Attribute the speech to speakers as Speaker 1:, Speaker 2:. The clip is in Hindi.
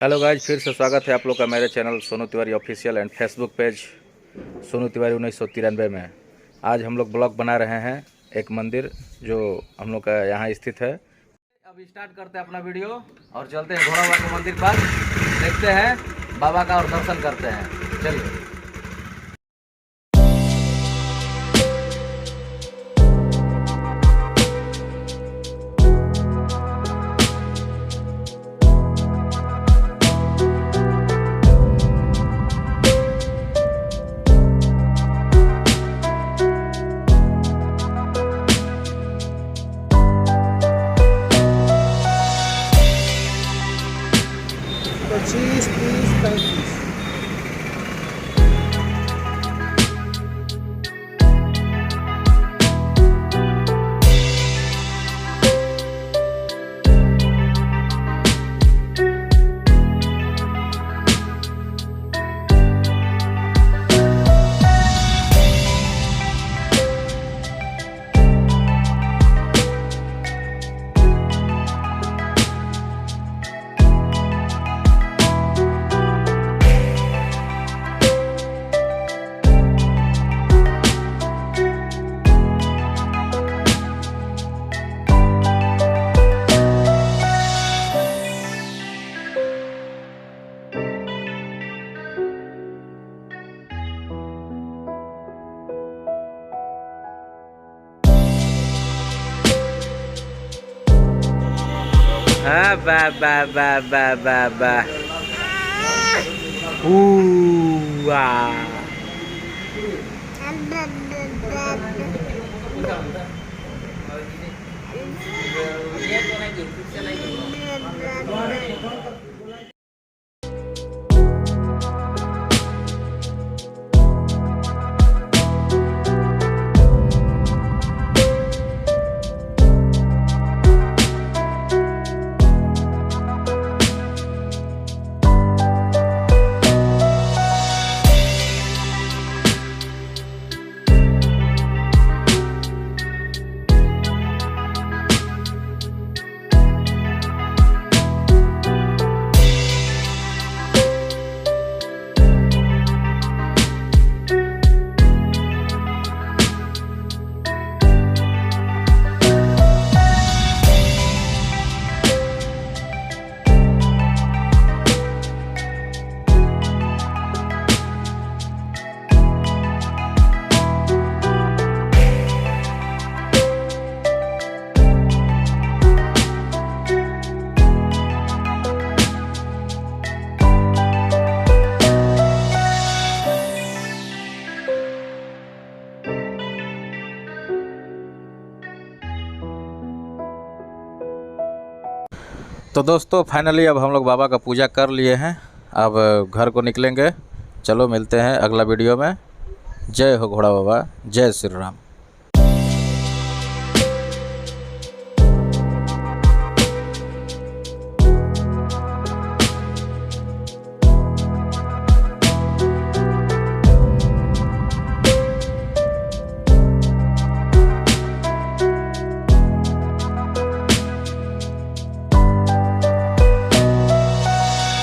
Speaker 1: हेलो गाइज, फिर से स्वागत है आप लोग का मेरे channel Sonu Tiwari official and Facebook page Sonu Tiwari 1993 में। आज हम लोग ब्लॉग बना रहे हैं एक मंदिर जो हम लोग का यहाँ स्थित है। अब स्टार्ट करते हैं अपना वीडियो और चलते हैं घोड़ा बाबा के मंदिर पर, देखते हैं बाबा का और दर्शन करते हैं। चलिए।
Speaker 2: पच्चीस 30 35।
Speaker 1: बा बा बा बा बा बा तो दोस्तों फाइनली अब हम लोग बाबा का पूजा कर लिए हैं। अब घर को निकलेंगे। चलो मिलते हैं अगला वीडियो में। जय हो घोड़ा बाबा, जय श्री राम।